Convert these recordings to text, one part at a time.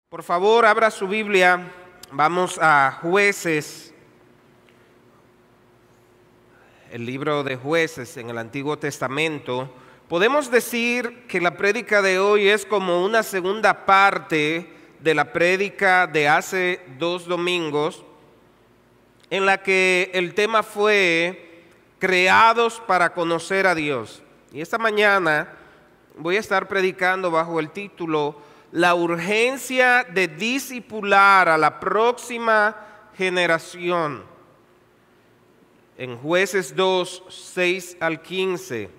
Por favor, abra su Biblia. Vamos a Jueces, el libro de Jueces en el Antiguo Testamento. Podemos decir que la prédica de hoy es como una segunda parte de la prédica de hace 2 domingos, en la que el tema fue creados para conocer a Dios. Y esta mañana voy a estar predicando bajo el título la urgencia de discipular a la próxima generación. En Jueces 2, 6 al 15.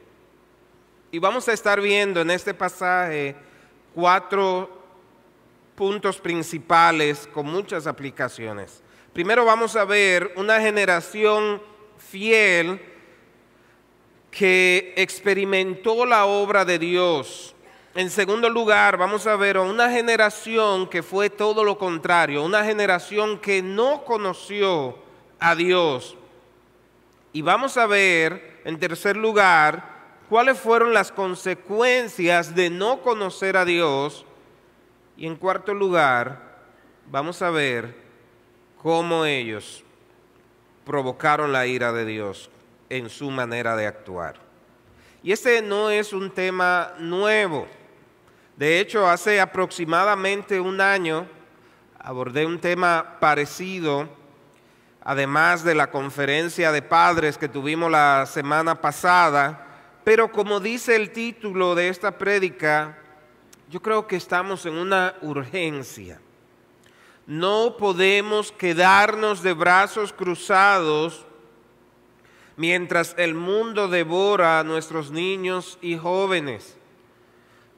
Y vamos a estar viendo en este pasaje 4 puntos principales con muchas aplicaciones. Primero vamos a ver una generación fiel que experimentó la obra de Dios. En segundo lugar, vamos a ver una generación que fue todo lo contrario, una generación que no conoció a Dios. Y vamos a ver, en tercer lugar, cuáles fueron las consecuencias de no conocer a Dios. Y en cuarto lugar, vamos a ver cómo ellos provocaron la ira de Dios en su manera de actuar. Y este no es un tema nuevo. De hecho, hace aproximadamente un año abordé un tema parecido, además de la conferencia de padres que tuvimos la semana pasada. Pero como dice el título de esta prédica, yo creo que estamos en una urgencia. No podemos quedarnos de brazos cruzados mientras el mundo devora a nuestros niños y jóvenes.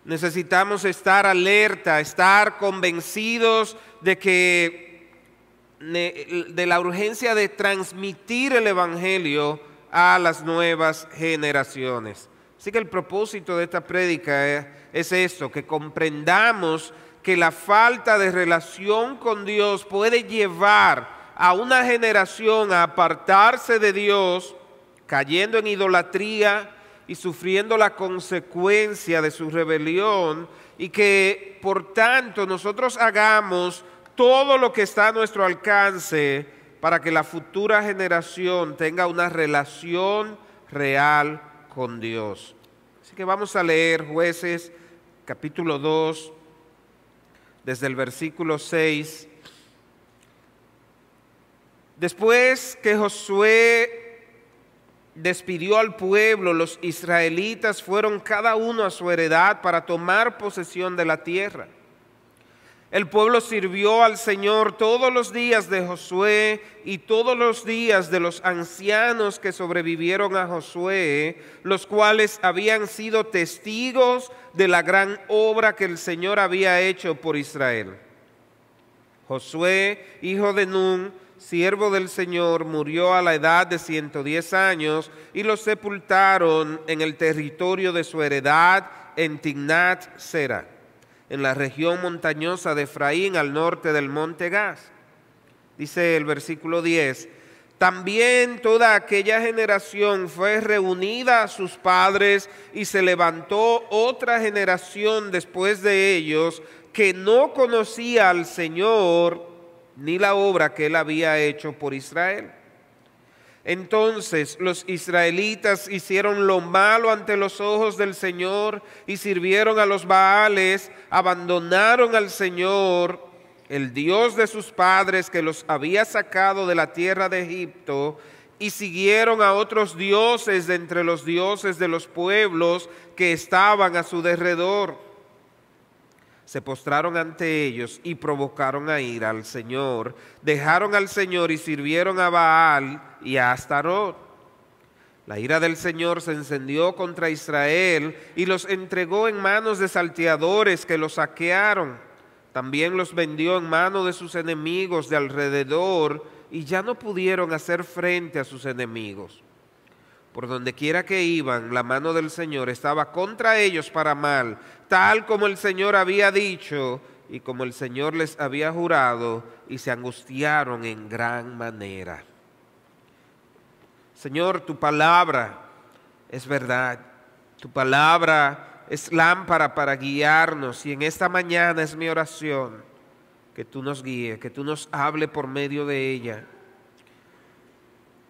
Necesitamos estar alerta, estar convencidos de la urgencia de transmitir el Evangelio a las nuevas generaciones. Así que el propósito de esta prédica es esto, que comprendamos que la falta de relación con Dios puede llevar a una generación a apartarse de Dios, cayendo en idolatría y sufriendo la consecuencia de su rebelión, y que por tanto nosotros hagamos todo lo que está a nuestro alcance para que la futura generación tenga una relación real con Dios. Así que vamos a leer Jueces capítulo 2, desde el versículo 6. Después que Josué despidió al pueblo, los israelitas fueron cada uno a su heredad para tomar posesión de la tierra. El pueblo sirvió al Señor todos los días de Josué y todos los días de los ancianos que sobrevivieron a Josué, los cuales habían sido testigos de la gran obra que el Señor había hecho por Israel. Josué, hijo de Nun, siervo del Señor, murió a la edad de 110 años y lo sepultaron en el territorio de su heredad en Timnat Sera, en la región montañosa de Efraín, al norte del monte Gaz. Dice el versículo 10, también toda aquella generación fue reunida a sus padres y se levantó otra generación después de ellos que no conocía al Señor ni la obra que él había hecho por Israel. Entonces los israelitas hicieron lo malo ante los ojos del Señor y sirvieron a los Baales, abandonaron al Señor, el Dios de sus padres que los había sacado de la tierra de Egipto, y siguieron a otros dioses de entre los dioses de los pueblos que estaban a su derredor. Se postraron ante ellos y provocaron a ira al Señor. Dejaron al Señor y sirvieron a Baal y a Astarot. La ira del Señor se encendió contra Israel y los entregó en manos de salteadores que los saquearon. También los vendió en manos de sus enemigos de alrededor y ya no pudieron hacer frente a sus enemigos. Por donde quiera que iban, la mano del Señor estaba contra ellos para mal, tal como el Señor había dicho y como el Señor les había jurado, y se angustiaron en gran manera. Señor, tu palabra es verdad, tu palabra es lámpara para guiarnos, y en esta mañana es mi oración que tú nos guíes, que tú nos hables por medio de ella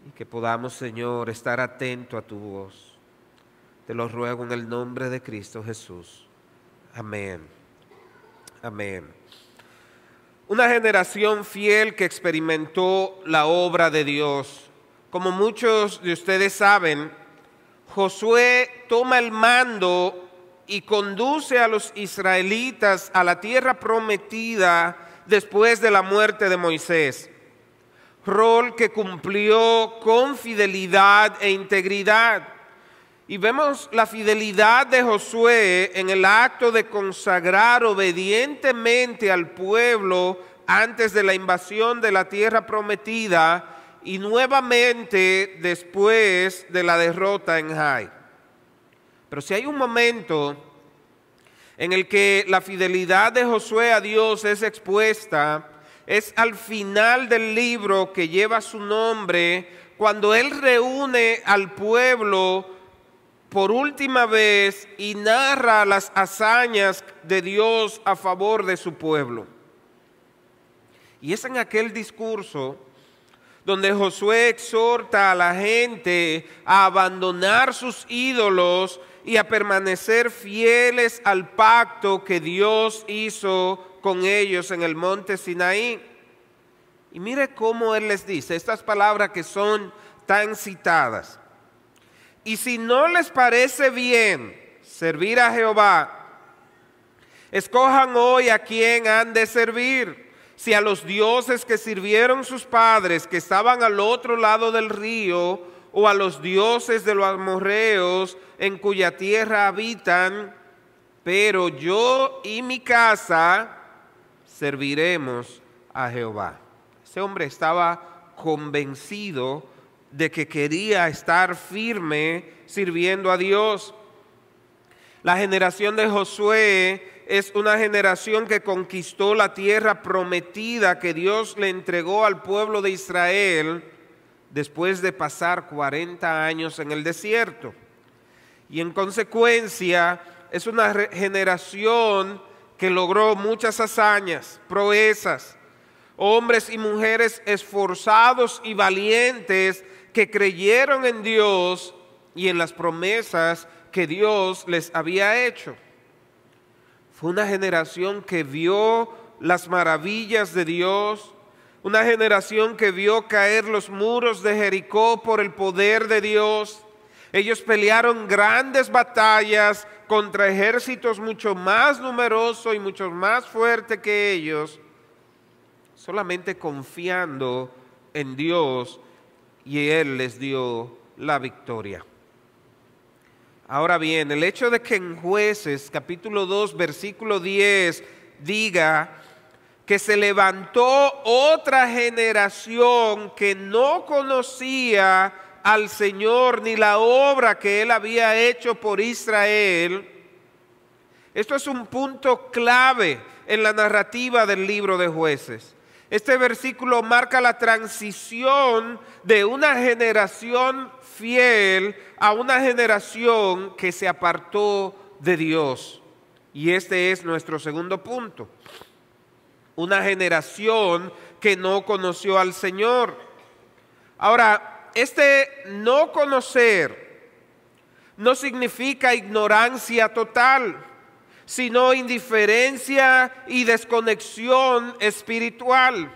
y que podamos, Señor, estar atentos a tu voz. Te lo ruego en el nombre de Cristo Jesús. Amén. Amén. Una generación fiel que experimentó la obra de Dios. Como muchos de ustedes saben, Josué toma el mando y conduce a los israelitas a la tierra prometida después de la muerte de Moisés. Rol que cumplió con fidelidad e integridad. Y vemos la fidelidad de Josué en el acto de consagrar obedientemente al pueblo antes de la invasión de la tierra prometida y nuevamente después de la derrota en Hai. Pero si hay un momento en el que la fidelidad de Josué a Dios es expuesta, es al final del libro que lleva su nombre, cuando él reúne al pueblo por última vez y narra las hazañas de Dios a favor de su pueblo. Y es en aquel discurso donde Josué exhorta a la gente a abandonar sus ídolos y a permanecer fieles al pacto que Dios hizo con ellos en el monte Sinaí. Y mire cómo él les dice estas palabras que son tan citadas. Y si no les parece bien servir a Jehová, escojan hoy a quién han de servir. Si a los dioses que sirvieron sus padres, que estaban al otro lado del río, o a los dioses de los amorreos en cuya tierra habitan, pero yo y mi casa serviremos a Jehová. Ese hombre estaba convencido de que quería estar firme sirviendo a Dios. La generación de Josué es una generación que conquistó la tierra prometida que Dios le entregó al pueblo de Israel después de pasar 40 años en el desierto. Y en consecuencia es una generación que logró muchas hazañas, proezas, hombres y mujeres esforzados y valientes que creyeron en Dios y en las promesas que Dios les había hecho. Fue una generación que vio las maravillas de Dios, una generación que vio caer los muros de Jericó por el poder de Dios. Ellos pelearon grandes batallas contra ejércitos mucho más numerosos y mucho más fuertes que ellos, solamente confiando en Dios, y Él les dio la victoria. Ahora bien, el hecho de que en Jueces capítulo 2 versículo 10 diga que se levantó otra generación que no conocía al Señor ni la obra que Él había hecho por Israel, esto es un punto clave en la narrativa del libro de Jueces. Este versículo marca la transición de una generación fiel a una generación que se apartó de Dios. Y este es nuestro segundo punto. Una generación que no conoció al Señor. Ahora, este no conocer no significa ignorancia total, sino indiferencia y desconexión espiritual.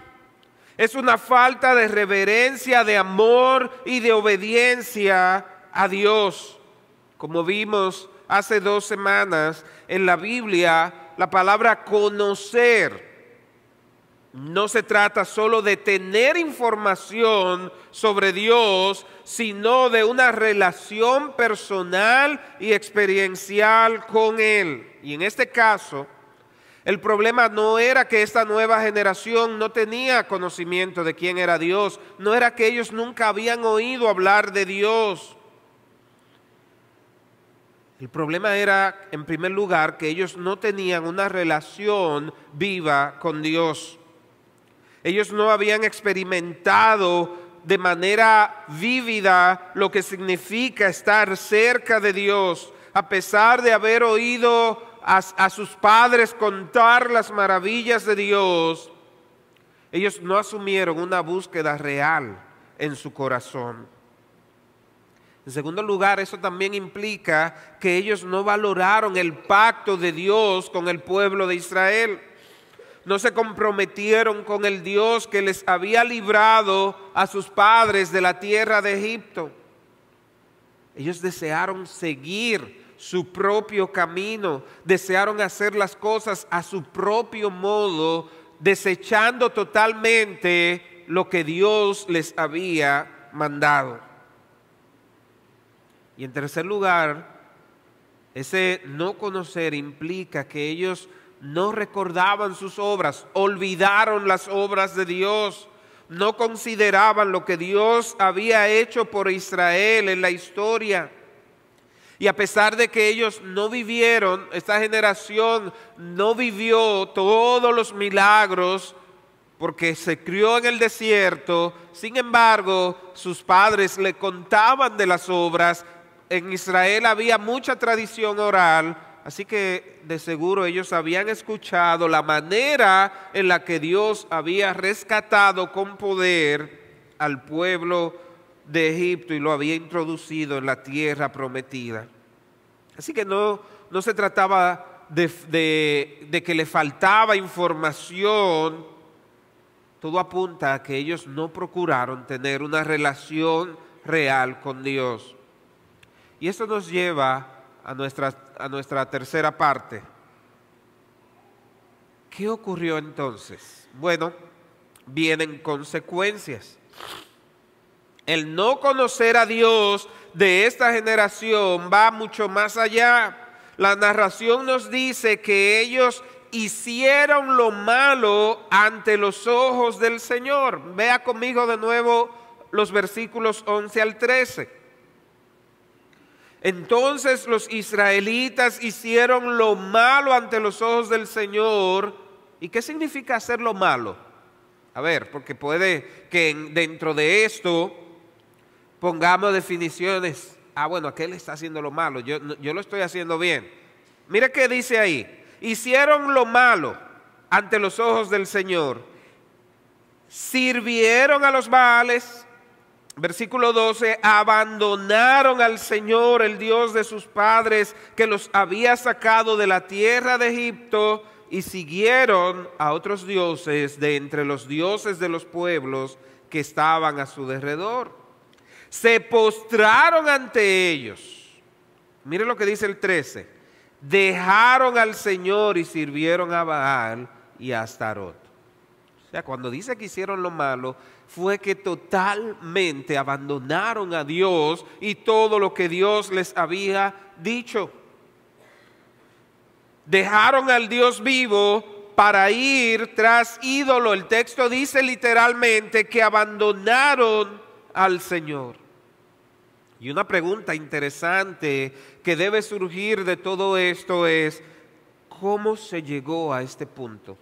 Es una falta de reverencia, de amor y de obediencia a Dios. Como vimos hace 2 semanas en la Biblia, la palabra conocer no se trata solo de tener información sobre Dios, sino de una relación personal y experiencial con Él. Y en este caso, el problema no era que esta nueva generación no tenía conocimiento de quién era Dios, no era que ellos nunca habían oído hablar de Dios. El problema era, en primer lugar, que ellos no tenían una relación viva con Dios. Ellos no habían experimentado de manera vívida lo que significa estar cerca de Dios, a pesar de haber oído a sus padres contar las maravillas de Dios. Ellos no asumieron una búsqueda real en su corazón. En segundo lugar, eso también implica que ellos no valoraron el pacto de Dios con el pueblo de Israel. No se comprometieron con el Dios que les había librado a sus padres de la tierra de Egipto. Ellos desearon seguir su propio camino, desearon hacer las cosas a su propio modo, desechando totalmente lo que Dios les había mandado. Y en tercer lugar, ese no conocer implica que ellos no recordaban sus obras, olvidaron las obras de Dios, no consideraban lo que Dios había hecho por Israel en la historia. Y a pesar de que ellos no vivieron, esta generación no vivió todos los milagros porque se crió en el desierto, sin embargo, sus padres le contaban de las obras. En Israel había mucha tradición oral, así que de seguro ellos habían escuchado la manera en la que Dios había rescatado con poder al pueblo de Egipto y lo había introducido en la tierra prometida. Así que no se trataba de que le faltaba información. Todo apunta a que ellos no procuraron tener una relación real con Dios. Y esto nos lleva a nuestra tercera parte. ¿Qué ocurrió entonces? Bueno, vienen consecuencias. El no conocer a Dios de esta generación va mucho más allá. La narración nos dice que ellos hicieron lo malo ante los ojos del Señor. Vea conmigo de nuevo los versículos 11 al 13. Entonces los israelitas hicieron lo malo ante los ojos del Señor. ¿Y qué significa hacer lo malo? A ver, porque puede que dentro de esto pongamos definiciones. Bueno, aquel está haciendo lo malo, yo lo estoy haciendo bien. Mira qué dice ahí. Hicieron lo malo ante los ojos del Señor. Sirvieron a los Baales. Versículo 12, abandonaron al Señor, el Dios de sus padres, que los había sacado de la tierra de Egipto, y siguieron a otros dioses de entre los dioses de los pueblos que estaban a su derredor. Se postraron ante ellos. Mire lo que dice el 13. Dejaron al Señor y sirvieron a Baal y a Astarot. O sea, cuando dice que hicieron lo malo, fue que totalmente abandonaron a Dios y todo lo que Dios les había dicho. Dejaron al Dios vivo para ir tras ídolo. El texto dice literalmente que abandonaron al Señor. Y una pregunta interesante que debe surgir de todo esto es, ¿cómo se llegó a este punto?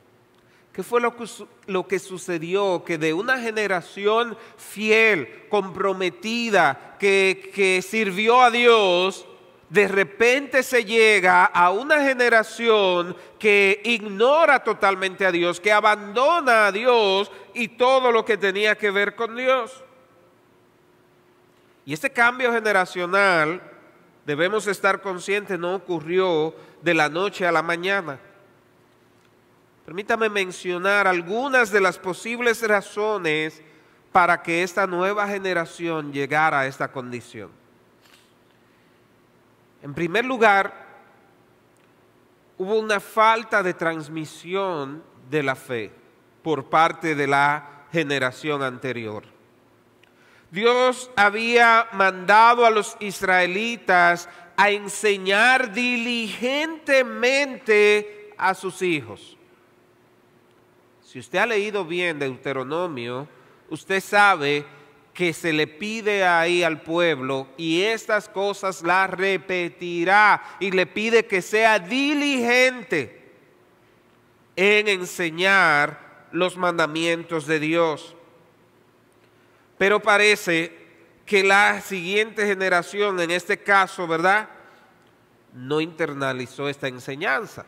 ¿Qué fue lo que sucedió? Que de una generación fiel, comprometida, que sirvió a Dios, de repente se llega a una generación que ignora totalmente a Dios, que abandona a Dios y todo lo que tenía que ver con Dios. Y este cambio generacional, debemos estar conscientes, no ocurrió de la noche a la mañana. Permítame mencionar algunas de las posibles razones para que esta nueva generación llegara a esta condición. En primer lugar, hubo una falta de transmisión de la fe por parte de la generación anterior. Dios había mandado a los israelitas a enseñar diligentemente a sus hijos. Si usted ha leído bien Deuteronomio, usted sabe que se le pide ahí al pueblo y estas cosas las repetirá y le pide que sea diligente en enseñar los mandamientos de Dios. Pero parece que la siguiente generación, en este caso, ¿verdad?, no internalizó esta enseñanza.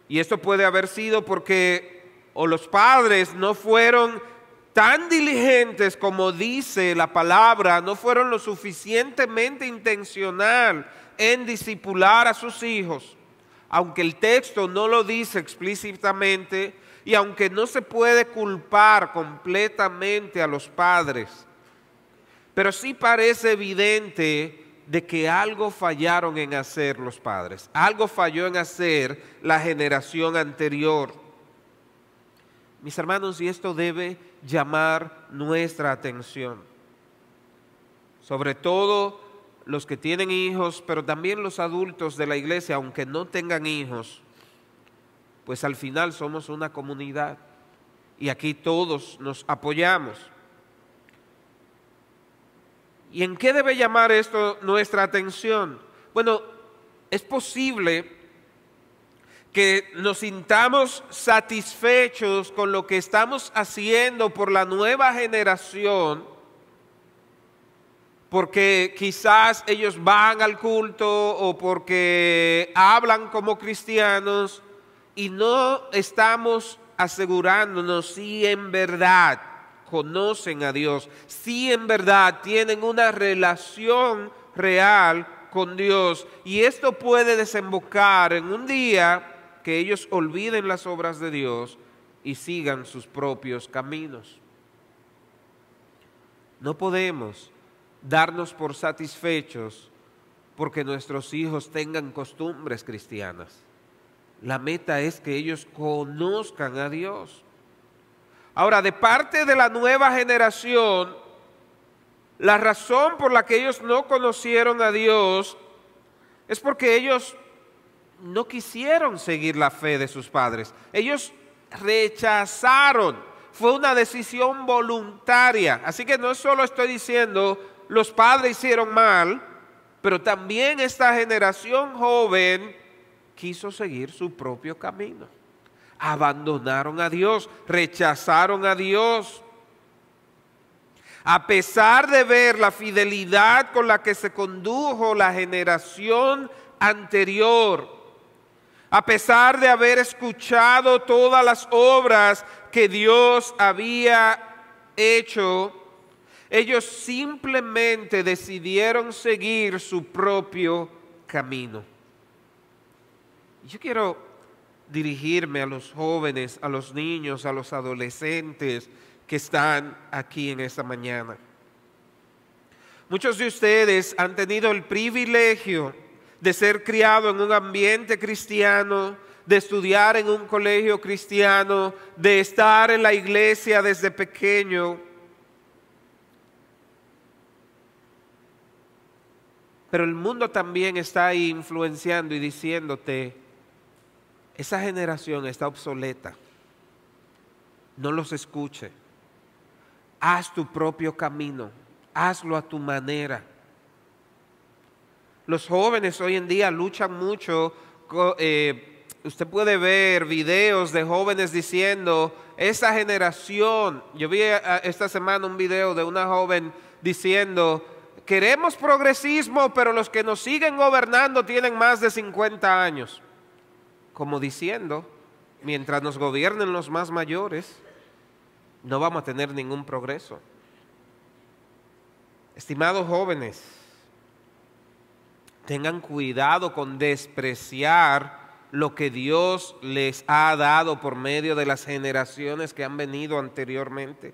Y esto puede haber sido porque o los padres no fueron tan diligentes como dice la palabra, no fueron lo suficientemente intencional en discipular a sus hijos, aunque el texto no lo dice explícitamente y aunque no se puede culpar completamente a los padres, pero sí parece evidente de que algo fallaron en hacer los padres, algo falló en hacer la generación anterior. Mis hermanos, y esto debe llamar nuestra atención, sobre todo los que tienen hijos, pero también los adultos de la iglesia, aunque no tengan hijos, pues al final somos una comunidad y aquí todos nos apoyamos. ¿Y en qué debe llamar esto nuestra atención? Bueno, es posible que nos sintamos satisfechos con lo que estamos haciendo por la nueva generación, porque quizás ellos van al culto o porque hablan como cristianos y no estamos asegurándonos si en verdad conocen a Dios, si en verdad tienen una relación real con Dios. Y esto puede desembocar en un día que ellos olviden las obras de Dios y sigan sus propios caminos. No podemos darnos por satisfechos porque nuestros hijos tengan costumbres cristianas. La meta es que ellos conozcan a Dios. Ahora, de parte de la nueva generación, la razón por la que ellos no conocieron a Dios es porque ellos no quisieron seguir la fe de sus padres. Ellos rechazaron. Fue una decisión voluntaria. Así que no solo estoy diciendo los padres hicieron mal, pero también esta generación joven quiso seguir su propio camino. Abandonaron a Dios, rechazaron a Dios. A pesar de ver la fidelidad con la que se condujo la generación anterior, a pesar de haber escuchado todas las obras que Dios había hecho, ellos simplemente decidieron seguir su propio camino. Yo quiero dirigirme a los jóvenes, a los niños, a los adolescentes que están aquí en esta mañana. Muchos de ustedes han tenido el privilegio de ser criados en un ambiente cristiano, de estudiar en un colegio cristiano, de estar en la iglesia desde pequeño. Pero el mundo también está ahí influenciando y diciéndote: esa generación está obsoleta, no los escuche, haz tu propio camino, hazlo a tu manera. Los jóvenes hoy en día luchan mucho, usted puede ver videos de jóvenes diciendo, esa generación, yo vi esta semana un video de una joven diciendo, queremos progresismo, pero los que nos siguen gobernando tienen más de 50 años. Como diciendo, mientras nos gobiernen los más mayores, no vamos a tener ningún progreso. Estimados jóvenes, tengan cuidado con despreciar lo que Dios les ha dado por medio de las generaciones que han venido anteriormente.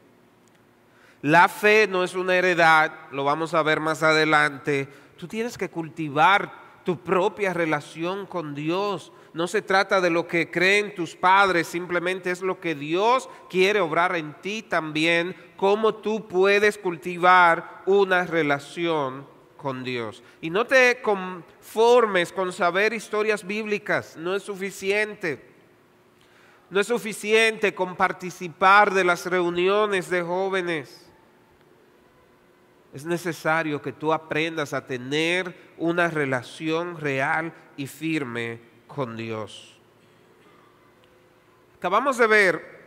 La fe no es una heredad, lo vamos a ver más adelante. Tú tienes que cultivar tu propia relación con Dios. No se trata de lo que creen tus padres, simplemente es lo que Dios quiere obrar en ti también, cómo tú puedes cultivar una relación con Dios. Y no te conformes con saber historias bíblicas, no es suficiente. No es suficiente con participar de las reuniones de jóvenes. Es necesario que tú aprendas a tener una relación real y firme con Dios. Acabamos de ver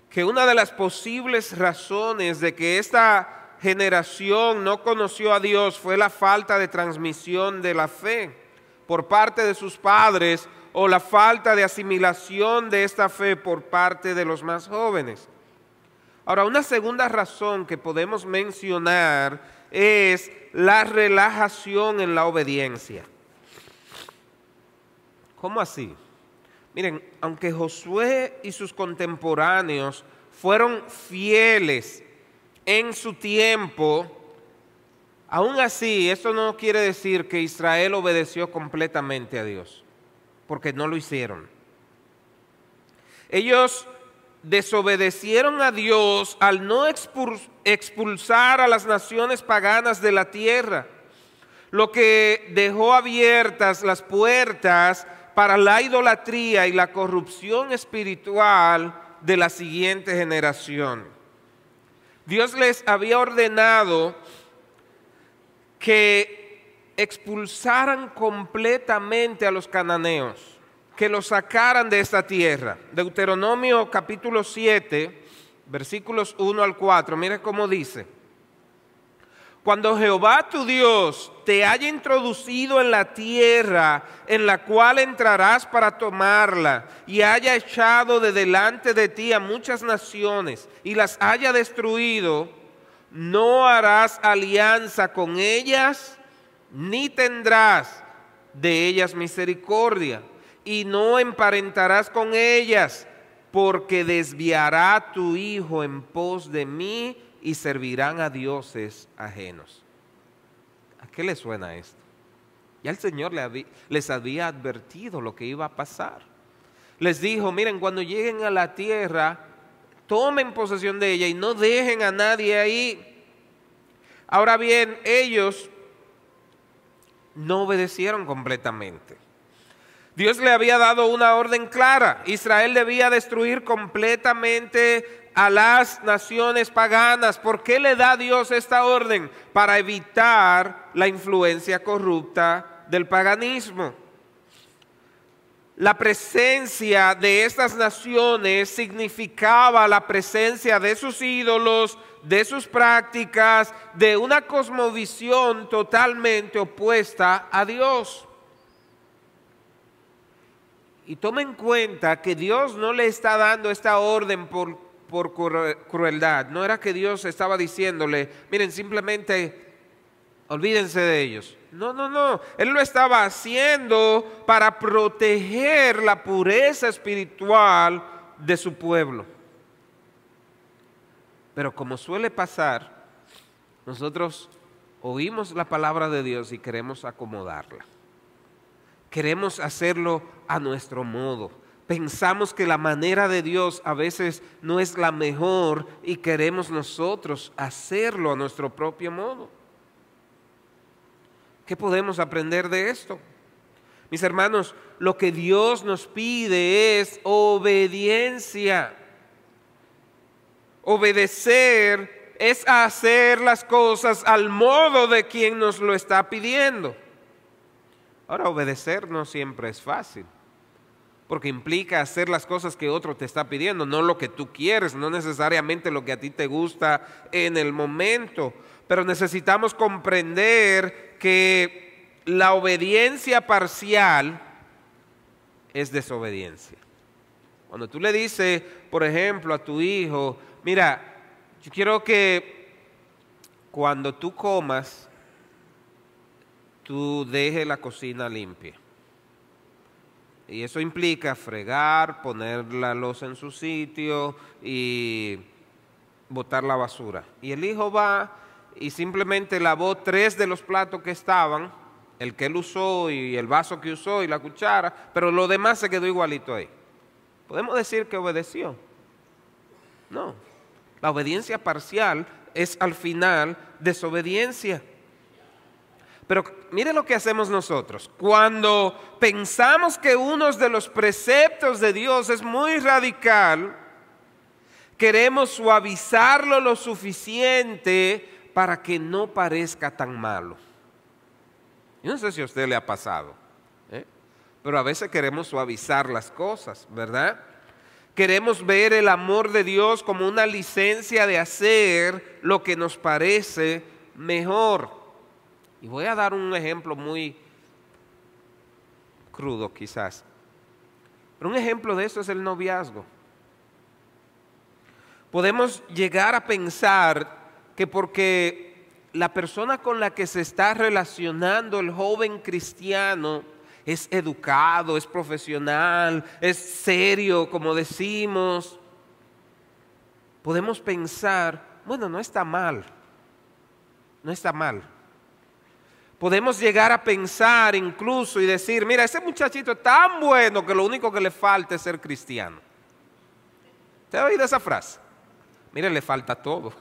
que una de las posibles razones de que esta generación no conoció a Dios fue la falta de transmisión de la fe. por parte de sus padres o la falta de asimilación de esta fe por parte de los más jóvenes. Ahora, una segunda razón que podemos mencionar es la relajación en la obediencia. ¿Cómo así? Miren, aunque Josué y sus contemporáneos fueron fieles en su tiempo, aún así, esto no quiere decir que Israel obedeció completamente a Dios, porque no lo hicieron. Ellos desobedecieron a Dios al no expulsar a las naciones paganas de la tierra, lo que dejó abiertas las puertas para la idolatría y la corrupción espiritual de la siguiente generación. Dios les había ordenado que expulsaran completamente a los cananeos, que los sacaran de esta tierra. Deuteronomio capítulo 7, versículos 1 al 4, mire cómo dice: cuando Jehová tu Dios te haya introducido en la tierra en la cual entrarás para tomarla, y haya echado de delante de ti a muchas naciones, y las haya destruido, no harás alianza con ellas, ni tendrás de ellas misericordia, y no emparentarás con ellas, porque desviará tu hijo en pos de mí, y servirán a dioses ajenos. ¿A qué le suena esto? Ya el Señor les había advertido lo que iba a pasar. Les dijo: miren, cuando lleguen a la tierra, tomen posesión de ella y no dejen a nadie ahí. Ahora bien, ellos no obedecieron completamente. Dios le había dado una orden clara: Israel debía destruir completamente a las naciones paganas. ¿Por qué le da Dios esta orden? Para evitar la influencia corrupta del paganismo. La presencia de estas naciones significaba la presencia de sus ídolos, de sus prácticas, de una cosmovisión totalmente opuesta a Dios. Y tome en cuenta que Dios no le está dando esta orden por crueldad. No era que Dios estaba diciéndole: miren, simplemente olvídense de ellos. No, no, no. Él lo estaba haciendo para proteger la pureza espiritual de su pueblo. Pero como suele pasar, nosotros oímos la palabra de Dios y queremos acomodarla. Queremos hacerlo a nuestro modo. Pensamos que la manera de Dios a veces no es la mejor y queremos nosotros hacerlo a nuestro propio modo. ¿Qué podemos aprender de esto? Mis hermanos, lo que Dios nos pide es obediencia. Obedecer es hacer las cosas al modo de quien nos lo está pidiendo. Ahora, obedecer no siempre es fácil, porque implica hacer las cosas que otro te está pidiendo, no lo que tú quieres, no necesariamente lo que a ti te gusta en el momento. Pero necesitamos comprender que la obediencia parcial es desobediencia. Cuando tú le dices, por ejemplo, a tu hijo: mira, yo quiero que cuando tú comas, tú dejes la cocina limpia. Y eso implica fregar, poner la loza en su sitio y botar la basura. Y el hijo va y simplemente lavó 3 de los platos que estaban, el que él usó y el vaso que usó y la cuchara, pero lo demás se quedó igualito ahí. ¿Podemos decir que obedeció? No. La obediencia parcial es al final desobediencia. Pero mire lo que hacemos nosotros. Cuando pensamos que uno de los preceptos de Dios es muy radical, queremos suavizarlo lo suficiente para que no parezca tan malo. Yo no sé si a usted le ha pasado, pero a veces queremos suavizar las cosas, ¿verdad? Queremos ver el amor de Dios como una licencia de hacer lo que nos parece mejor. Y voy a dar un ejemplo muy crudo quizás. Pero un ejemplo de eso es el noviazgo. Podemos llegar a pensar que porque la persona con la que se está relacionando el joven cristiano es educado, es profesional, es serio, como decimos, podemos pensar, bueno, no está mal, no está mal. Podemos llegar a pensar incluso y decir, mira, ese muchachito es tan bueno que lo único que le falta es ser cristiano. ¿Usted ha oído esa frase? Mire, le falta todo.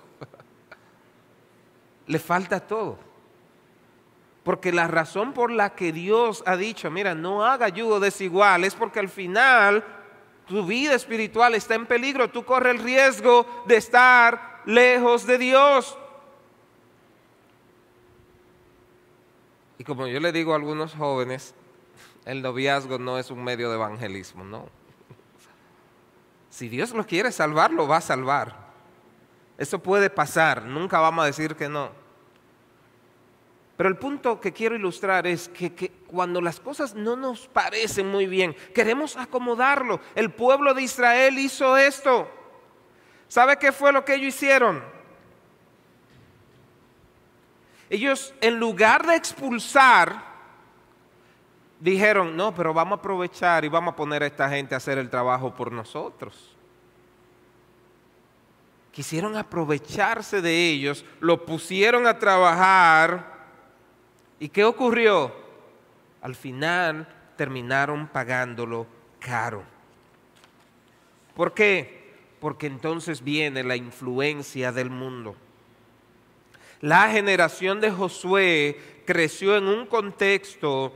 Le falta todo. Porque la razón por la que Dios ha dicho, mira, no haga yugo desigual, es porque al final tu vida espiritual está en peligro. Tú corres el riesgo de estar lejos de Dios. Y como yo le digo a algunos jóvenes, el noviazgo no es un medio de evangelismo, no. Si Dios lo quiere salvar, lo va a salvar. Eso puede pasar, nunca vamos a decir que no. Pero el punto que quiero ilustrar es que cuando las cosas no nos parecen muy bien, queremos acomodarlo. El pueblo de Israel hizo esto. ¿Sabe qué fue lo que ellos hicieron? Ellos, en lugar de expulsar, dijeron, no, pero vamos a aprovechar y vamos a poner a esta gente a hacer el trabajo por nosotros. Quisieron aprovecharse de ellos, lo pusieron a trabajar. ¿Y qué ocurrió? Al final terminaron pagándolo caro. ¿Por qué? Porque entonces viene la influencia del mundo. La generación de Josué creció en un contexto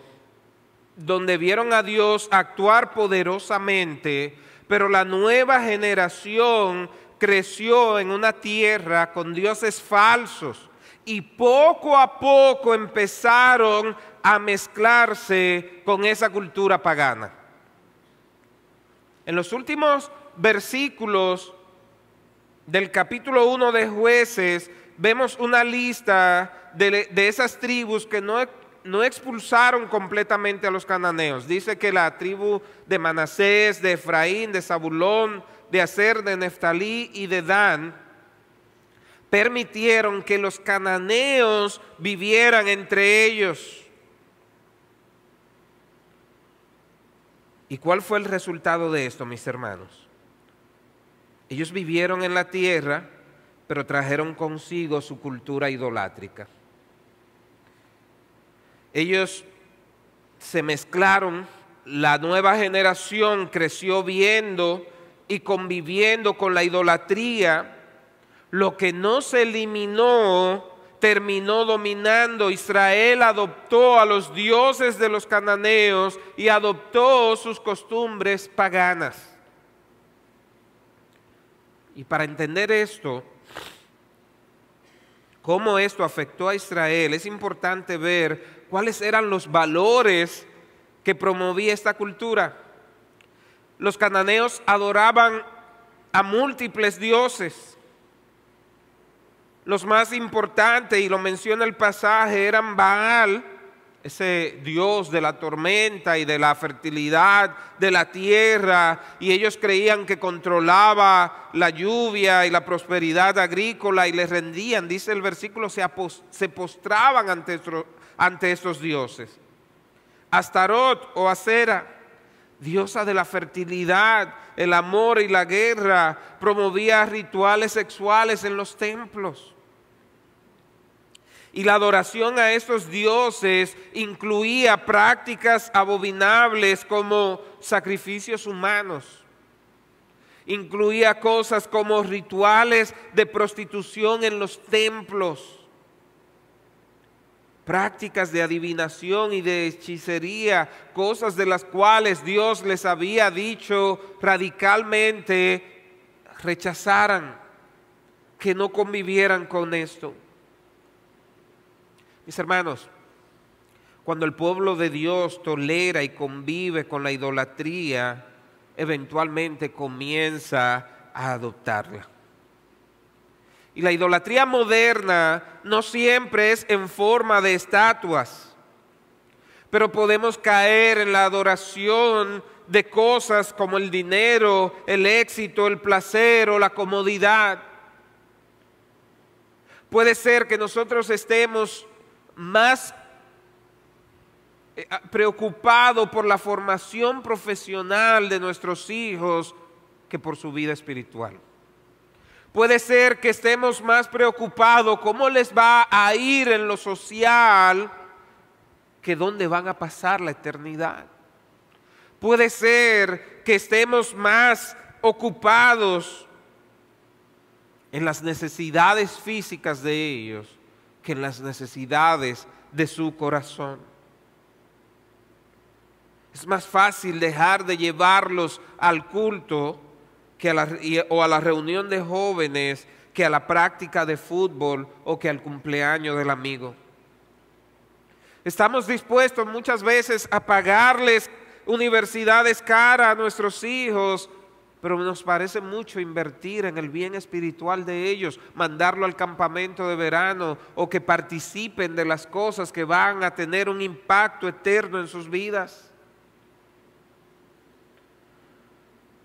donde vieron a Dios actuar poderosamente, pero la nueva generación creció en una tierra con dioses falsos y poco a poco empezaron a mezclarse con esa cultura pagana. En los últimos versículos del capítulo 1 de Jueces vemos una lista de esas tribus que no expulsaron completamente a los cananeos. Dice que la tribu de Manasés, de Efraín, de Zabulón, de Aser, de Neftalí y de Dan permitieron que los cananeos vivieran entre ellos. ¿Y cuál fue el resultado de esto, mis hermanos? Ellos vivieron en la tierra, pero trajeron consigo su cultura idolátrica. Ellos se mezclaron, la nueva generación creció viendo y conviviendo con la idolatría. Lo que no se eliminó terminó dominando. Israel adoptó a los dioses de los cananeos y adoptó sus costumbres paganas. Y para entender esto, cómo esto afectó a Israel, es importante ver cuáles eran los valores que promovía esta cultura. Los cananeos adoraban a múltiples dioses. Los más importantes, y lo menciona el pasaje, eran Baal, ese dios de la tormenta y de la fertilidad de la tierra, y ellos creían que controlaba la lluvia y la prosperidad agrícola y les rendían, dice el versículo, se postraban ante estos dioses. Astarot o Asera, diosa de la fertilidad, el amor y la guerra, promovía rituales sexuales en los templos. Y la adoración a estos dioses incluía prácticas abominables como sacrificios humanos. Incluía cosas como rituales de prostitución en los templos, prácticas de adivinación y de hechicería, cosas de las cuales Dios les había dicho radicalmente rechazaran, que no convivieran con esto. Mis hermanos, cuando el pueblo de Dios tolera y convive con la idolatría, eventualmente comienza a adoptarla. Y la idolatría moderna no siempre es en forma de estatuas, pero podemos caer en la adoración de cosas como el dinero, el éxito, el placer o la comodidad. Puede ser que nosotros estemos más preocupados por la formación profesional de nuestros hijos que por su vida espiritual. Puede ser que estemos más preocupados cómo les va a ir en lo social que dónde van a pasar la eternidad. Puede ser que estemos más ocupados en las necesidades físicas de ellos que en las necesidades de su corazón. Es más fácil dejar de llevarlos al culto o a la reunión de jóvenes que a la práctica de fútbol o que al cumpleaños del amigo. Estamos dispuestos muchas veces a pagarles universidades caras a nuestros hijos, pero nos parece mucho invertir en el bien espiritual de ellos, mandarlo al campamento de verano o que participen de las cosas que van a tener un impacto eterno en sus vidas.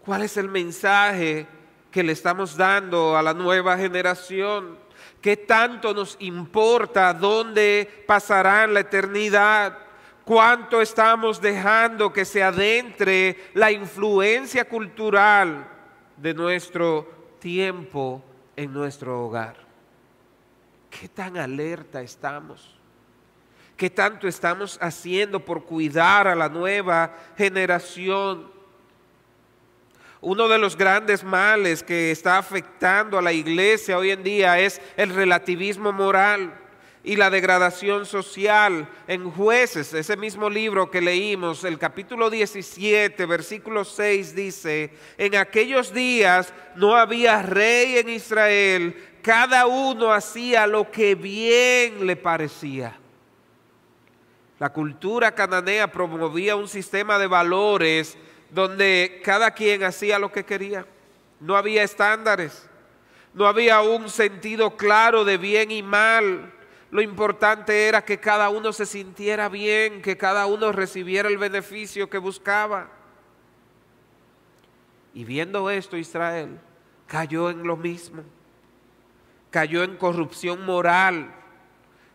¿Cuál es el mensaje que le estamos dando a la nueva generación? ¿Qué tanto nos importa dónde pasarán la eternidad? ¿Cuánto estamos dejando que se adentre la influencia cultural de nuestro tiempo en nuestro hogar? ¿Qué tan alerta estamos? ¿Qué tanto estamos haciendo por cuidar a la nueva generación? Uno de los grandes males que está afectando a la iglesia hoy en día es el relativismo moral y la degradación social. En Jueces, ese mismo libro que leímos, el capítulo 17, versículo 6 dice: en aquellos días no había rey en Israel, cada uno hacía lo que bien le parecía. La cultura cananea promovía un sistema de valores donde cada quien hacía lo que quería. No había estándares, no había un sentido claro de bien y mal. Lo importante era que cada uno se sintiera bien, que cada uno recibiera el beneficio que buscaba. Y viendo esto, Israel cayó en lo mismo. Cayó en corrupción moral,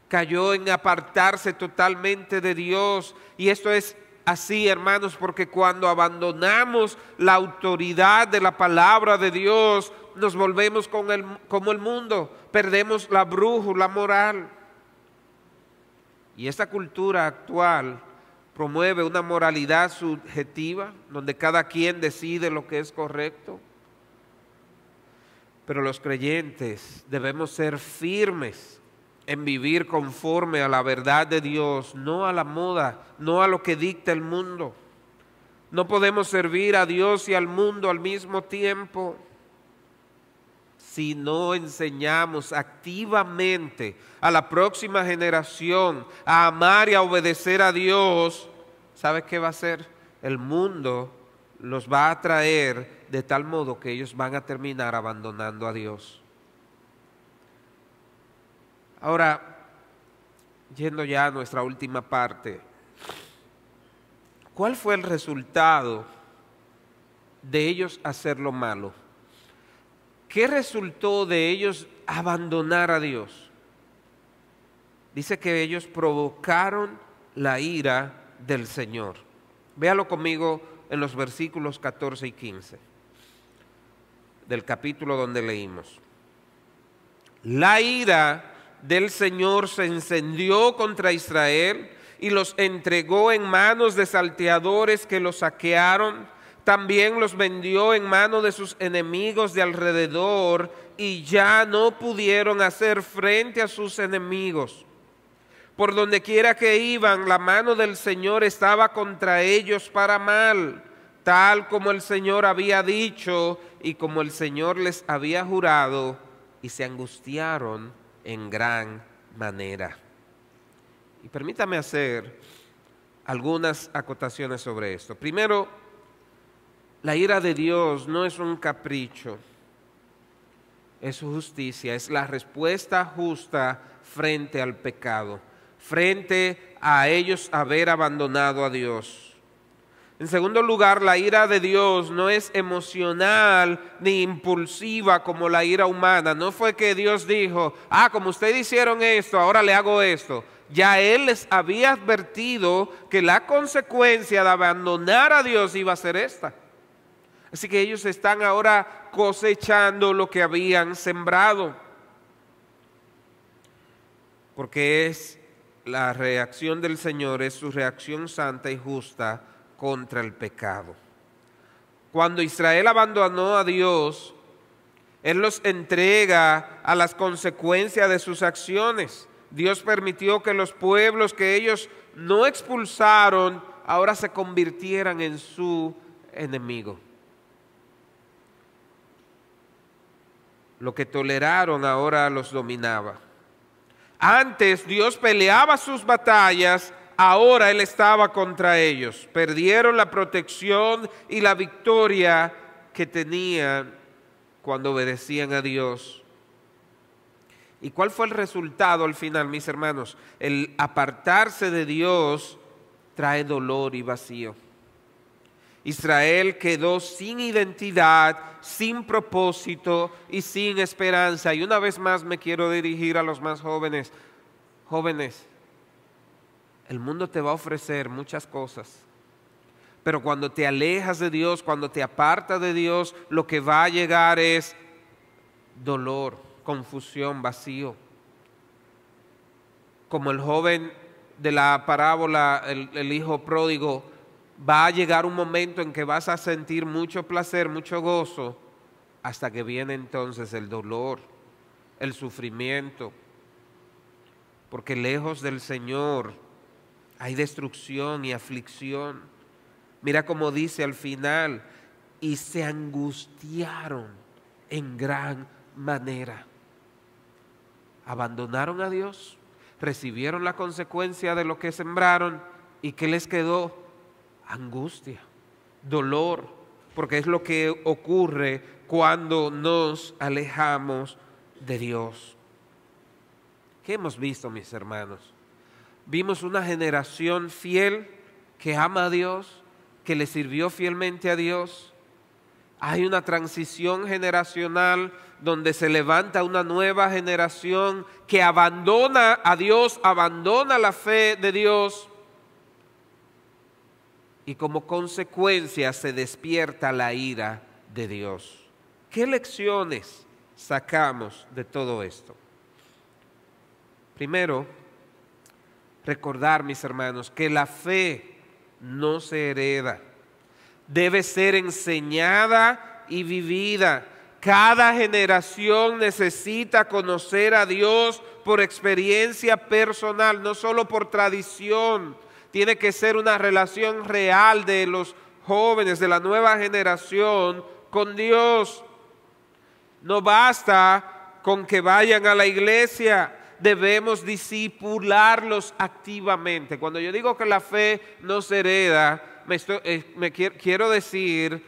cayó en apartarse totalmente de Dios. Y esto es así, hermanos, porque cuando abandonamos la autoridad de la palabra de Dios, nos volvemos como el mundo, perdemos la brújula moral. Y esta cultura actual promueve una moralidad subjetiva, donde cada quien decide lo que es correcto. Pero los creyentes debemos ser firmes en vivir conforme a la verdad de Dios, no a la moda, no a lo que dicta el mundo. No podemos servir a Dios y al mundo al mismo tiempo. Si no enseñamos activamente a la próxima generación a amar y a obedecer a Dios, ¿sabe qué va a hacer? El mundo los va a atraer de tal modo que ellos van a terminar abandonando a Dios. Ahora, yendo ya a nuestra última parte, ¿cuál fue el resultado de ellos hacer lo malo? ¿Qué resultó de ellos abandonar a Dios? Dice que ellos provocaron la ira del Señor. Véalo conmigo en los versículos 14 y 15 del capítulo donde leímos. La ira del Señor se encendió contra Israel y los entregó en manos de salteadores que los saquearon. También los vendió en manos de sus enemigos de alrededor y ya no pudieron hacer frente a sus enemigos. Por donde quiera que iban, la mano del Señor estaba contra ellos para mal, tal como el Señor había dicho y como el Señor les había jurado, y se angustiaron en gran manera. Y permítame hacer algunas acotaciones sobre esto. Primero, la ira de Dios no es un capricho, es su justicia, es la respuesta justa frente al pecado. frente a ellos haber abandonado a Dios. En segundo lugar, la ira de Dios no es emocional ni impulsiva como la ira humana. No fue que Dios dijo, como ustedes hicieron esto, ahora le hago esto. Ya Él les había advertido que la consecuencia de abandonar a Dios iba a ser esta. Así que ellos están ahora cosechando lo que habían sembrado. Porque es la reacción del Señor, es su reacción santa y justa contra el pecado. Cuando Israel abandonó a Dios, Él los entrega a las consecuencias de sus acciones. Dios permitió que los pueblos que ellos no expulsaron ahora se convirtieran en su enemigo. Lo que toleraron ahora los dominaba. Antes Dios peleaba sus batallas, ahora Él estaba contra ellos. Perdieron la protección y la victoria que tenían cuando obedecían a Dios. ¿Y cuál fue el resultado al final, mis hermanos? El apartarse de Dios trae dolor y vacío. Israel quedó sin identidad, sin propósito y sin esperanza. Y una vez más me quiero dirigir a los más jóvenes. Jóvenes, el mundo te va a ofrecer muchas cosas, pero cuando te alejas de Dios, cuando te apartas de Dios, lo que va a llegar es dolor, confusión, vacío. Como el joven de la parábola, el hijo pródigo, va a llegar un momento en que vas a sentir mucho placer, mucho gozo, hasta que viene entonces el dolor, el sufrimiento. Porque lejos del Señor hay destrucción y aflicción. Mira cómo dice al final, y se angustiaron en gran manera. Abandonaron a Dios, recibieron la consecuencia de lo que sembraron, ¿y qué les quedó? Angustia, dolor, porque es lo que ocurre cuando nos alejamos de Dios. ¿Qué hemos visto, mis hermanos? Vimos una generación fiel que ama a Dios, que le sirvió fielmente a Dios. Hay una transición generacional donde se levanta una nueva generación que abandona a Dios, abandona la fe de Dios. Y como consecuencia se despierta la ira de Dios. ¿Qué lecciones sacamos de todo esto? Primero, recordar, mis hermanos, que la fe no se hereda. Debe ser enseñada y vivida. Cada generación necesita conocer a Dios por experiencia personal, no solo por tradición. Tiene que ser una relación real de los jóvenes, de la nueva generación con Dios. No basta con que vayan a la iglesia, debemos discipularlos activamente. Cuando yo digo que la fe no se hereda, quiero decir,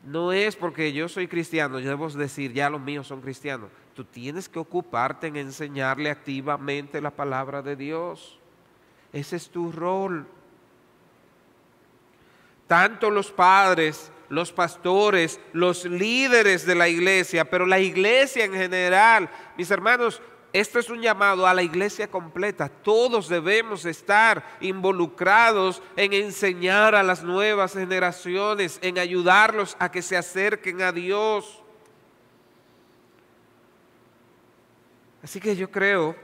no es porque yo soy cristiano, yo debo decir, ya los míos son cristianos. Tú tienes que ocuparte en enseñarle activamente la palabra de Dios. Ese es tu rol. Tanto los padres, los pastores, los líderes de la iglesia, pero la iglesia en general, mis hermanos, esto es un llamado a la iglesia completa. Todos debemos estar involucrados en enseñar a las nuevas generaciones, en ayudarlos a que se acerquen a Dios. Así que yo creo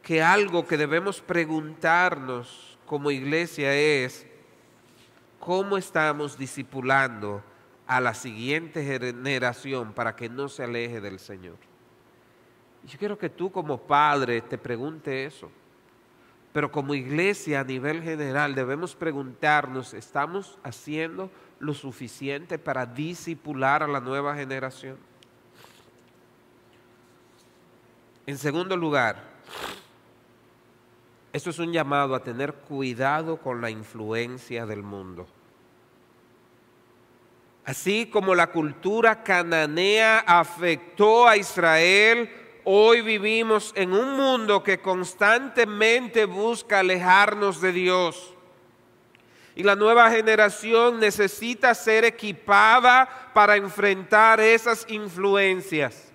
que algo que debemos preguntarnos como iglesia es, ¿cómo estamos discipulando a la siguiente generación para que no se aleje del Señor? Y yo quiero que tú como padre te preguntes eso. Pero como iglesia a nivel general debemos preguntarnos, ¿estamos haciendo lo suficiente para discipular a la nueva generación? En segundo lugar, esto es un llamado a tener cuidado con la influencia del mundo. Así como la cultura cananea afectó a Israel, hoy vivimos en un mundo que constantemente busca alejarnos de Dios. Y la nueva generación necesita ser equipada para enfrentar esas influencias.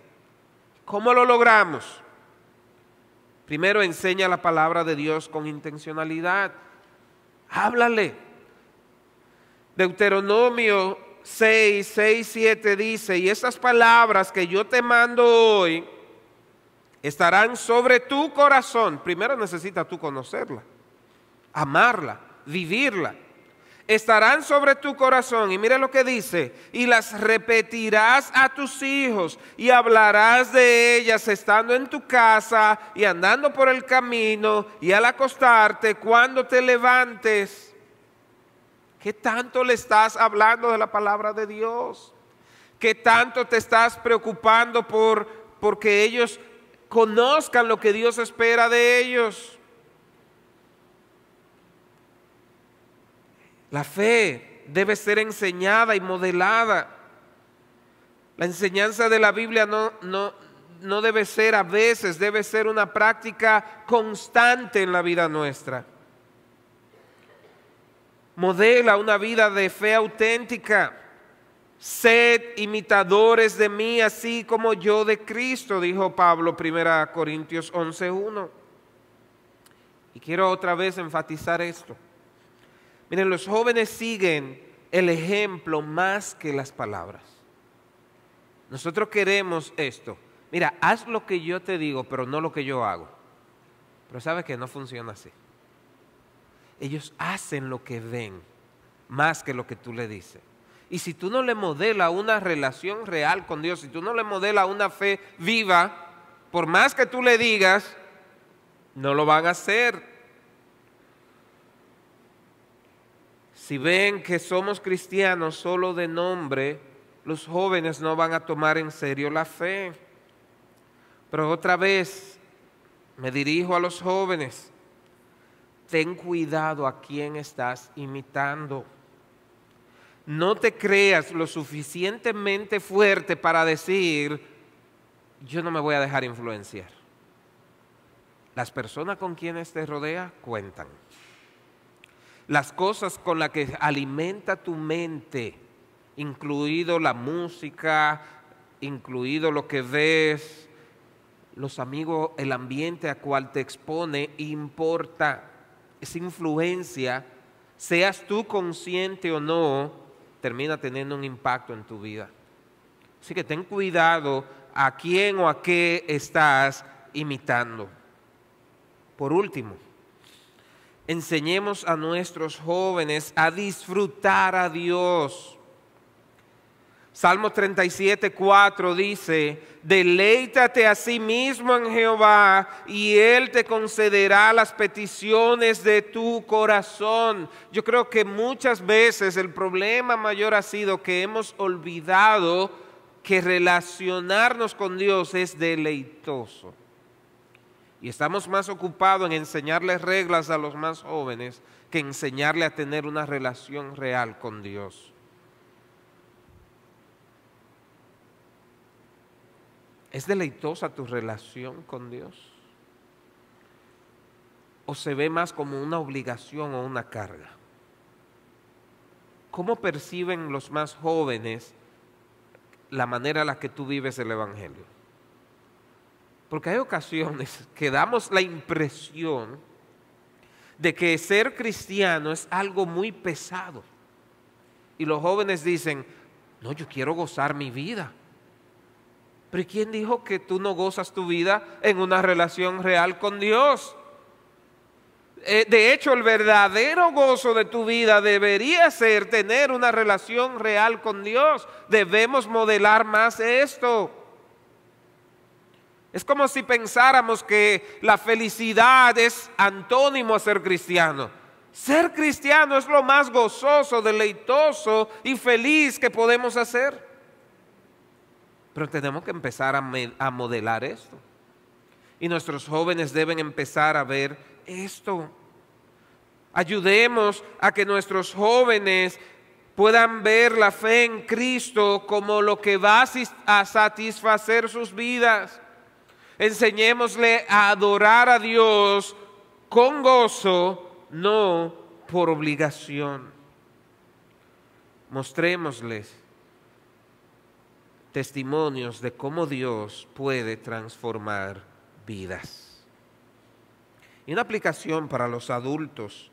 ¿Cómo lo logramos? Primero, enseña la palabra de Dios con intencionalidad. Háblale. Deuteronomio 6:7 dice, y esas palabras que yo te mando hoy estarán sobre tu corazón. Primero necesitas tú conocerla, amarla, vivirla. Estarán sobre tu corazón, y mira lo que dice, y las repetirás a tus hijos, y hablarás de ellas estando en tu casa, y andando por el camino, y al acostarte, cuando te levantes. ¿Qué tanto le estás hablando de la palabra de Dios? ¿Qué tanto te estás preocupando porque ellos conozcan lo que Dios espera de ellos? La fe debe ser enseñada y modelada. La enseñanza de la Biblia no debe ser a veces, debe ser una práctica constante en la vida nuestra. Modela una vida de fe auténtica. Sed imitadores de mí, así como yo de Cristo, dijo Pablo, 1 Corintios 11:1. Y quiero otra vez enfatizar esto. Miren, los jóvenes siguen el ejemplo más que las palabras. Nosotros queremos esto. Mira, haz lo que yo te digo, pero no lo que yo hago. Pero ¿sabes qué? No funciona así. Ellos hacen lo que ven, más que lo que tú le dices. Y si tú no le modelas una relación real con Dios, si tú no le modelas una fe viva, por más que tú le digas, no lo van a hacer. Si ven que somos cristianos solo de nombre, los jóvenes no van a tomar en serio la fe. Pero otra vez me dirijo a los jóvenes. Ten cuidado a quién estás imitando. No te creas lo suficientemente fuerte para decir, yo no me voy a dejar influenciar. Las personas con quienes te rodeas cuentan. Las cosas con las que alimenta tu mente, incluido la música, incluido lo que ves, los amigos, el ambiente a cual te expone, importa. Esa influencia, seas tú consciente o no, termina teniendo un impacto en tu vida. Así que ten cuidado a quién o a qué estás imitando. Por último, enseñemos a nuestros jóvenes a disfrutar a Dios. Salmo 37:4 dice, deleítate a sí mismo en Jehová y Él te concederá las peticiones de tu corazón. Yo creo que muchas veces el problema mayor ha sido que hemos olvidado que relacionarnos con Dios es deleitoso. Y estamos más ocupados en enseñarles reglas a los más jóvenes que enseñarle a tener una relación real con Dios. ¿Es deleitosa tu relación con Dios? ¿O se ve más como una obligación o una carga? ¿Cómo perciben los más jóvenes la manera en la que tú vives el Evangelio? Porque hay ocasiones que damos la impresión de que ser cristiano es algo muy pesado. Y los jóvenes dicen, no, yo quiero gozar mi vida. Pero ¿quién dijo que tú no gozas tu vida en una relación real con Dios? De hecho, el verdadero gozo de tu vida debería ser tener una relación real con Dios. Debemos modelar más esto. Es como si pensáramos que la felicidad es antónimo a ser cristiano. Ser cristiano es lo más gozoso, deleitoso y feliz que podemos hacer. Pero tenemos que empezar a modelar esto. Y nuestros jóvenes deben empezar a ver esto. Ayudemos a que nuestros jóvenes puedan ver la fe en Cristo como lo que va a satisfacer sus vidas. Enseñémosle a adorar a Dios con gozo, no por obligación. Mostrémosles testimonios de cómo Dios puede transformar vidas. Y una aplicación para los adultos,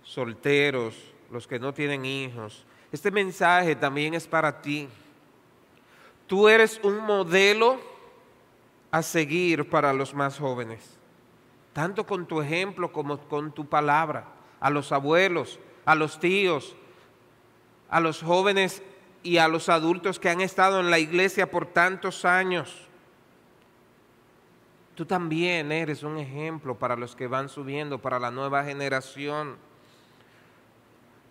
solteros, los que no tienen hijos. Este mensaje también es para ti. Tú eres un modelo a seguir para los más jóvenes, tanto con tu ejemplo como con tu palabra, a los abuelos, a los tíos, a los jóvenes y a los adultos que han estado en la iglesia por tantos años. Tú también eres un ejemplo para los que van subiendo, para la nueva generación.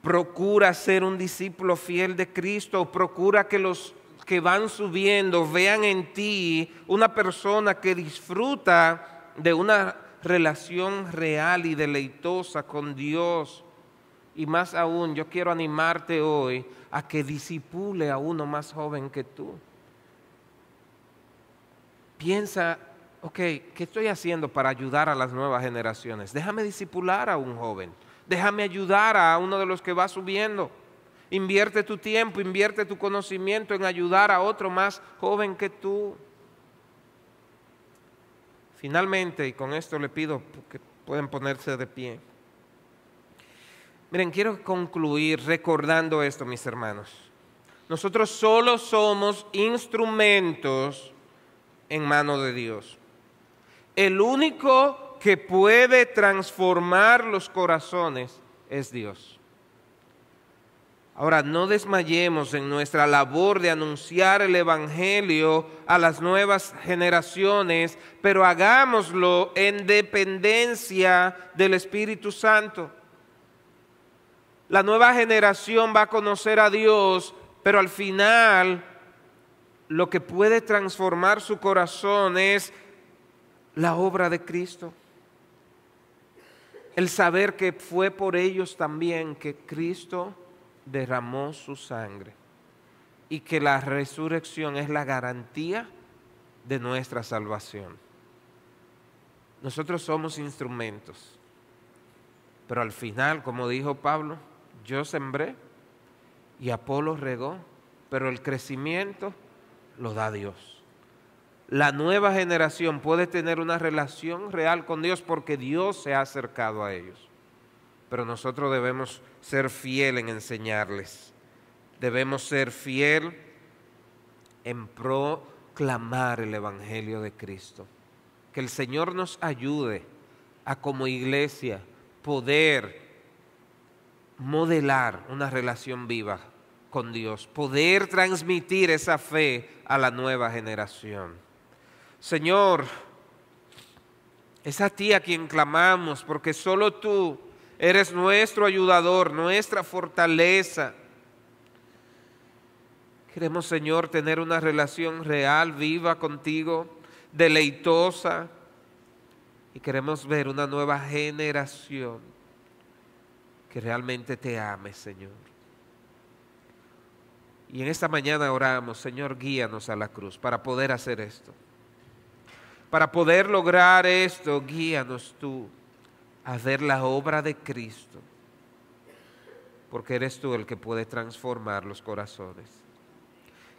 Procura ser un discípulo fiel de Cristo, procura que los que van subiendo vean en ti una persona que disfruta de una relación real y deleitosa con Dios. Y más aún, yo quiero animarte hoy a que discipule a uno más joven que tú. Piensa, ok, ¿qué estoy haciendo para ayudar a las nuevas generaciones? Déjame discipular a un joven, déjame ayudar a uno de los que va subiendo. Invierte tu tiempo, invierte tu conocimiento en ayudar a otro más joven que tú. Finalmente, y con esto le pido que pueden ponerse de pie. Miren, quiero concluir recordando esto, mis hermanos. Nosotros solo somos instrumentos en manos de Dios. El único que puede transformar los corazones es Dios. Ahora, no desmayemos en nuestra labor de anunciar el Evangelio a las nuevas generaciones, pero hagámoslo en dependencia del Espíritu Santo. La nueva generación va a conocer a Dios, pero al final lo que puede transformar su corazón es la obra de Cristo. El saber que fue por ellos también que Cristo derramó su sangre y que la resurrección es la garantía de nuestra salvación. Nosotros somos instrumentos, pero al final, como dijo Pablo, yo sembré y Apolo regó, pero el crecimiento lo da Dios. La nueva generación puede tener una relación real con Dios porque Dios se ha acercado a ellos. Pero nosotros debemos ser fieles en enseñarles. Debemos ser fieles en proclamar el Evangelio de Cristo. Que el Señor nos ayude a como iglesia poder modelar una relación viva con Dios, poder transmitir esa fe a la nueva generación. Señor, es a ti a quien clamamos, porque solo tú eres nuestro ayudador, nuestra fortaleza. Queremos, Señor, tener una relación real, viva contigo, deleitosa, y queremos ver una nueva generación que realmente te ame, Señor. Y en esta mañana oramos, Señor, guíanos a la cruz para poder hacer esto. Para poder lograr esto, guíanos tú a ver la obra de Cristo, porque eres tú el que puede transformar los corazones.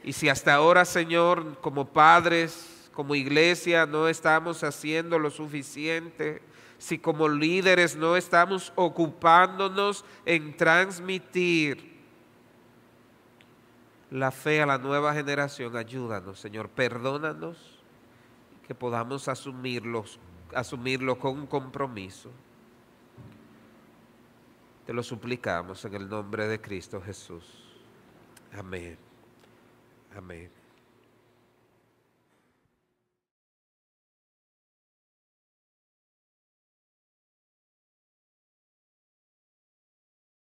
Y si hasta ahora, Señor, como padres, como iglesia, no estamos haciendo lo suficiente, si como líderes no estamos ocupándonos en transmitir la fe a la nueva generación, ayúdanos, Señor, perdónanos, que podamos asumirlo con un compromiso. Te lo suplicamos en el nombre de Cristo Jesús. Amén. Amén.